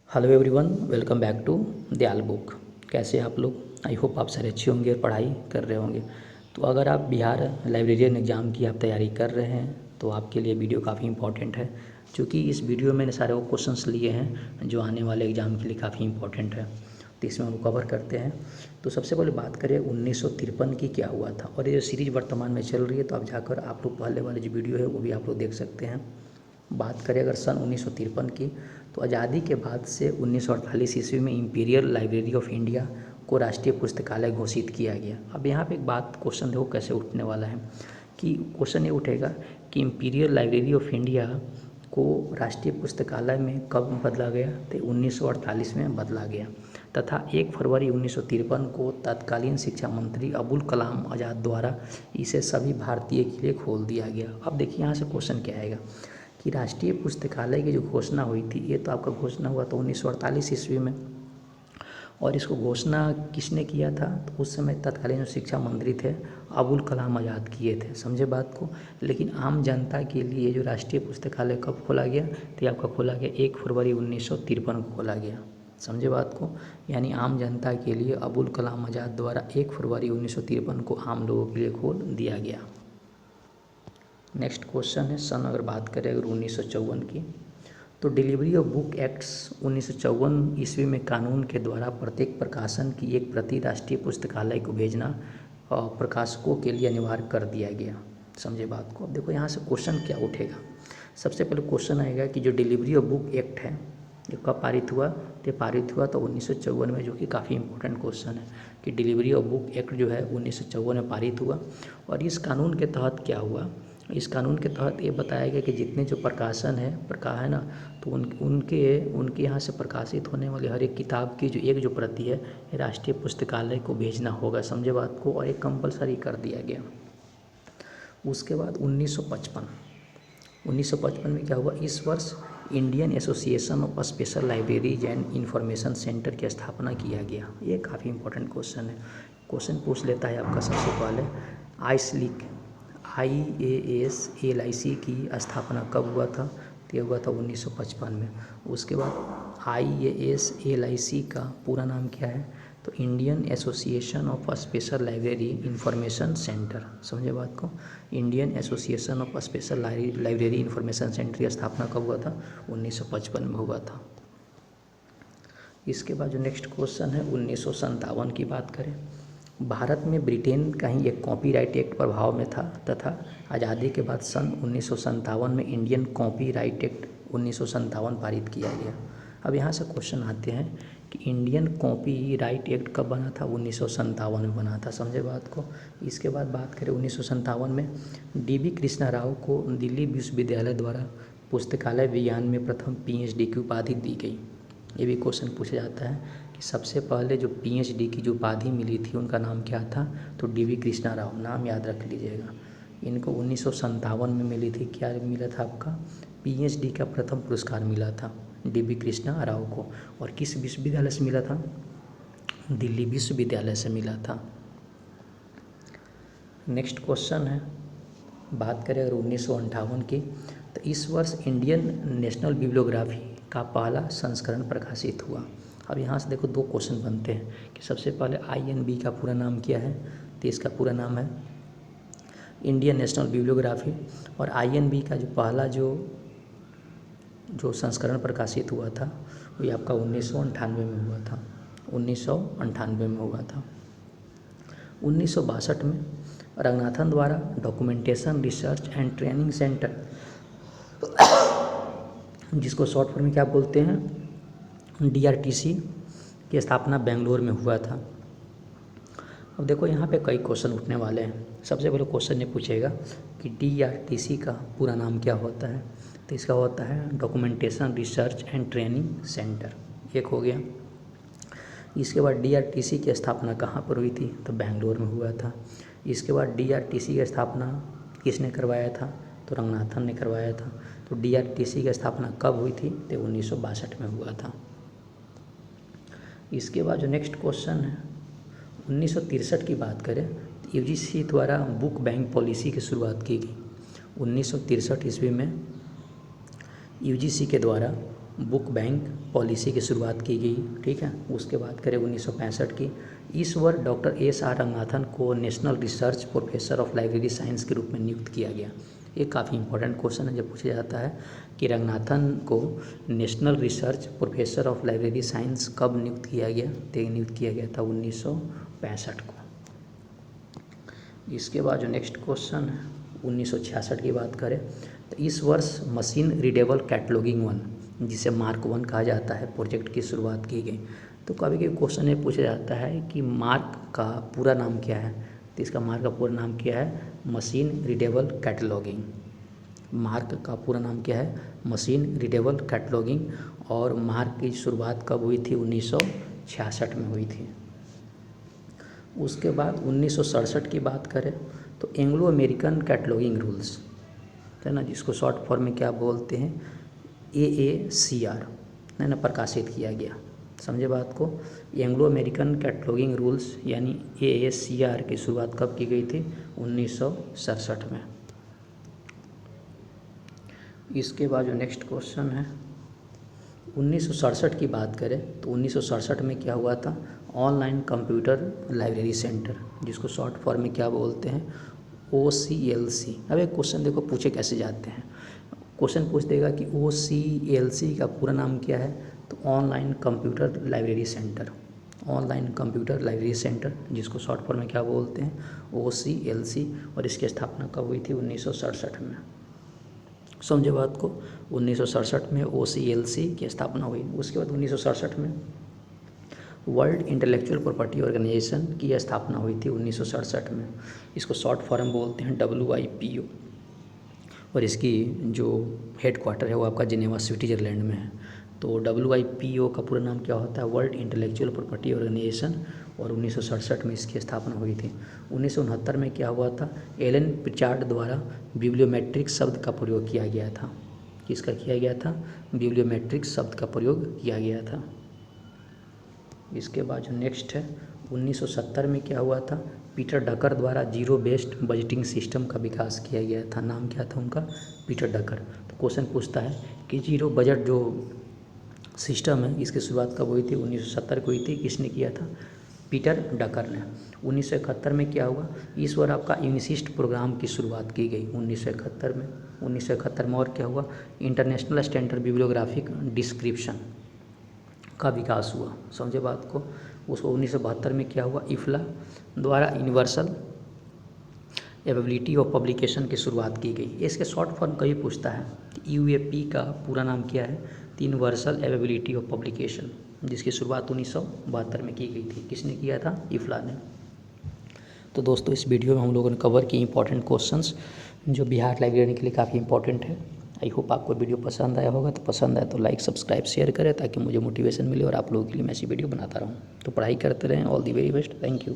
Hello everyone, welcome back to Dayal book. कैसे हैं आप लोग? आई होप आप सारे अच्छे होंगे और पढ़ाई कर रहे होंगे। तो अगर आप बिहार लाइब्रेरियन एग्ज़ाम की आप तैयारी कर रहे हैं तो आपके लिए वीडियो काफ़ी इंपॉर्टेंट है, क्योंकि इस वीडियो में मैंने सारे वो क्वेश्चंस लिए हैं जो आने वाले एग्ज़ाम के लिए काफ़ी इंपॉर्टेंट है। तो इसमें हम कवर करते हैं। तो सबसे पहले बात करें 1953 की क्या हुआ था, और ये जो सीरीज़ वर्तमान में चल रही है तो आप जाकर आप लोग पहले वाले जो वीडियो है वो भी आप लोग देख सकते हैं। बात करें अगर सन 1953 की, तो आज़ादी के बाद से 1948 ईस्वी में इंपीरियल लाइब्रेरी ऑफ इंडिया को राष्ट्रीय पुस्तकालय घोषित किया गया। अब यहाँ पे एक बात क्वेश्चन देखो कैसे उठने वाला है कि क्वेश्चन ये उठेगा कि इंपीरियल लाइब्रेरी ऑफ इंडिया को राष्ट्रीय पुस्तकालय में कब बदला गया, तो 1948 में बदला गया तथा 1 फरवरी 1953 को तत्कालीन शिक्षा मंत्री अबुल कलाम आज़ाद द्वारा इसे सभी भारतीय के लिए खोल दिया गया। अब देखिए यहाँ से क्वेश्चन क्या आएगा कि राष्ट्रीय पुस्तकालय की जो घोषणा हुई थी, ये तो आपका घोषणा हुआ था 1948 ईस्वी में, और इसको घोषणा किसने किया था? तो उस समय तत्कालीन जो शिक्षा मंत्री थे अबुल कलाम आज़ाद किए थे। समझे बात को? लेकिन आम जनता के लिए जो राष्ट्रीय पुस्तकालय कब खोला गया, तो ये आपका खोला गया 1 फरवरी 1953 को खोला गया। समझे बात को? यानी आम जनता के लिए अबुल कलाम आज़ाद द्वारा 1 फरवरी 1953 को आम लोगों के लिए खोल दिया गया। नेक्स्ट क्वेश्चन है सन अगर बात करें अगर 1954 की, तो डिलीवरी ऑफ बुक एक्ट्स 1954 ईस्वी में कानून के द्वारा प्रत्येक प्रकाशन की एक प्रति राष्ट्रीय पुस्तकालय को भेजना प्रकाशकों के लिए अनिवार्य कर दिया गया। समझे बात को? अब देखो यहाँ से क्वेश्चन क्या उठेगा। सबसे पहले क्वेश्चन आएगा कि जो डिलीवरी ऑफ बुक एक्ट है ये कब पारित हुआ? तो पारित हुआ तो 1954 में, जो कि काफ़ी इंपॉर्टेंट क्वेश्चन है कि डिलीवरी ऑफ बुक एक्ट जो है 1954 में पारित हुआ। और इस कानून के तहत क्या हुआ? इस कानून के तहत ये बताया गया कि जितने जो प्रकाशन है है ना, तो उनके यहाँ से प्रकाशित होने वाली हर एक किताब की जो एक जो प्रति है राष्ट्रीय पुस्तकालय को भेजना होगा। समझे बात को? और एक कंपलसरी कर दिया गया। उसके बाद 1955 में क्या हुआ? इस वर्ष Indian association of special libraries and information centre की स्थापना किया गया। ये काफ़ी इंपॉर्टेंट क्वेश्चन है। क्वेश्चन पूछ लेता है आपका सबसे पहले IASLIC की स्थापना कब हुआ था? तो ये हुआ था 1955 में। उसके बाद IASLIC का पूरा नाम क्या है? तो Indian association of special library information centre. समझे बात को? Indian association of special library information centre की स्थापना कब हुआ था? 1955 में हुआ था। इसके बाद जो नेक्स्ट क्वेश्चन है 1957 की बात करें। भारत में ब्रिटेन का ही एक कॉपीराइट एक्ट प्रभाव में था तथा आज़ादी के बाद सन 1957 में इंडियन कॉपीराइट एक्ट 1957 पारित किया गया। अब यहाँ से क्वेश्चन आते हैं कि इंडियन कॉपीराइट एक्ट कब बना था? 1957 में बना था। समझे बात को? इसके बाद बात करें 1957 में DB कृष्णा राव को दिल्ली विश्वविद्यालय द्वारा पुस्तकालय विज्ञान में प्रथम PhD की उपाधि दी गई। ये भी क्वेश्चन पूछा जाता है कि सबसे पहले जो PhD की जो उपाधि मिली थी उनका नाम क्या था? तो DB कृष्णा राव। नाम याद रख लीजिएगा। इनको 1957 में मिली थी। क्या मिला था आपका? PhD का प्रथम पुरस्कार मिला था DB कृष्णा राव को। और किस विश्वविद्यालय से मिला था? दिल्ली विश्वविद्यालय से मिला था। नेक्स्ट क्वेश्चन है, बात करें अगर 1958 की, तो इस वर्ष इंडियन नेशनल बिब्लियोग्राफी का पहला संस्करण प्रकाशित हुआ। अब यहाँ से देखो दो क्वेश्चन बनते हैं कि सबसे पहले INB का पूरा नाम क्या है? तो इसका पूरा नाम है इंडियन नेशनल बिब्लियोग्राफी। और INB का जो पहला जो संस्करण प्रकाशित हुआ था वो आपका 1998 में हुआ था। 1998 में हुआ था। 1962 में रंगनाथन द्वारा documentation research and training centre, जिसको शॉर्ट फॉर्म में क्या बोलते हैं, DRTC की स्थापना बेंगलोर में हुआ था। अब देखो यहाँ पे कई क्वेश्चन उठने वाले हैं। सबसे पहले क्वेश्चन ये पूछेगा कि DRTC का पूरा नाम क्या होता है? तो इसका होता है documentation research and training centre. एक हो गया। इसके बाद DRTC की स्थापना कहाँ पर हुई थी? तो बेंगलोर में हुआ था। इसके बाद DRTC की स्थापना किसने करवाया था? तो रंगनाथन ने करवाया था। तो DRTC की स्थापना कब हुई थी? तो 1962 में हुआ था। इसके बाद जो नेक्स्ट क्वेश्चन है 1963 की बात करें तो UGC द्वारा बुक बैंक पॉलिसी की शुरुआत की गई। 1963 ईस्वी में UGC के द्वारा बुक बैंक पॉलिसी की शुरुआत की गई, ठीक है। उसके बाद करें 1965 की, इस वर्ष डॉक्टर एस.आर. रंगनाथन को national research professor of library science के रूप में नियुक्त किया गया। ये काफ़ी इंपॉर्टेंट क्वेश्चन है जब पूछा जाता है कि रंगनाथन को national research professor of library science कब नियुक्त किया गया, तो नियुक्त किया गया था 1965 को। इसके बाद जो नेक्स्ट क्वेश्चन है 1966 की बात करें तो इस वर्ष मशीन रीडेबल कैटलॉगिंग 1, जिसे मार्क 1 कहा जाता है, प्रोजेक्ट की शुरुआत की गई। तो कभी कभी क्वेश्चन ये पूछा जाता है कि मार्क का पूरा नाम क्या है, तो इसका मार्क का पूरा नाम क्या है, मशीन रीडेबल कैटलॉगिंग। मार्क का पूरा नाम क्या है, मशीन रीडेबल कैटलॉगिंग। और मार्क की शुरुआत कब हुई थी, 1966 में हुई थी। उसके बाद 1967 की बात करें तो एंग्लो अमेरिकन कैटलॉगिंग रूल्स, है ना, जिसको शॉर्ट फॉर्म में क्या बोलते हैं, AACR, है ना, प्रकाशित किया गया। समझे बात को। एंग्लो अमेरिकन कैटलॉगिंग रूल्स यानी AACR की शुरुआत कब की गई थी, 1967 में। इसके बाद जो नेक्स्ट क्वेश्चन है 1967 की बात करें तो 1967 में क्या हुआ था, ऑनलाइन कंप्यूटर लाइब्रेरी सेंटर, जिसको शॉर्ट फॉर्म में क्या बोलते हैं, OCLC। अब एक क्वेश्चन देखो पूछे कैसे जाते हैं, क्वेश्चन पूछ देगा कि OCLC का पूरा नाम क्या है, तो online computer library centre, online computer library centre, जिसको शॉर्ट फॉर्म में क्या बोलते हैं, OCLC। और इसकी स्थापना कब हुई थी, 1967 में। समझे बात को। 1967 में OCLC की स्थापना हुई। उसके बाद 1967 में वर्ल्ड इंटेलेक्चुअल प्रॉपर्टी ऑर्गेनाइजेशन की स्थापना हुई थी 1967 में। इसको शॉर्ट फॉर्म बोलते हैं WIPO। और इसकी जो हेड क्वार्टर है वो आपका जिनेवा स्विट्जरलैंड में है। तो WIPO का पूरा नाम क्या होता है, वर्ल्ड इंटेलेक्चुअल प्रॉपर्टी ऑर्गेनाइजेशन। और 1967 में इसकी स्थापना हुई थी। 1969 में क्या हुआ था, एलन प्रिचार्ड द्वारा बिब्लियोमेट्रिक शब्द का प्रयोग किया गया था। किसका किया गया था, बिब्लियोमेट्रिक शब्द का प्रयोग किया गया था। इसके बाद जो नेक्स्ट है 1970 में क्या हुआ था, पीटर डकर द्वारा जीरो बेस्ड बजटिंग सिस्टम का विकास किया गया था। नाम क्या था उनका, पीटर डकर। तो क्वेश्चन पूछता है कि जीरो बजट जो सिस्टम है इसकी शुरुआत कब हुई थी, 1970 को हुई थी। किसने किया था, पीटर डकर ने। 1971 में क्या हुआ, इस बार आपका यूनिसिस्ट प्रोग्राम की शुरुआत की गई 1971 में। 1971 में और क्या हुआ, इंटरनेशनल स्टैंडर्ड बिब्लियोग्राफिक डिस्क्रिप्शन का विकास हुआ। समझे बात को। उसको 1972 में क्या हुआ, इफ्ला द्वारा यूनिवर्सल अवेलेबिलिटी ऑफ पब्लिकेशन की शुरुआत की गई। इसके शॉर्ट फॉर्म कभी पूछता है, UAP का पूरा नाम क्या है, यूनिवर्सल अवेलेबिलिटी ऑफ पब्लिकेशन, जिसकी शुरुआत 1972 में की गई थी। किसने किया था, इफ्ला ने। तो दोस्तों इस वीडियो में हम लोगों ने कवर किए इंपॉर्टेंट क्वेश्चंस जो बिहार लाइब्रेरी के लिए काफ़ी इंपॉर्टेंट है। आई होप आपको वीडियो पसंद आया होगा। तो पसंद आए तो लाइक सब्सक्राइब शेयर करें ताकि मुझे मोटिवेशन मिले और आप लोगों के लिए मैं ऐसी वीडियो बनाता रहूँ। तो पढ़ाई करते रहें। All the very best. Thank you.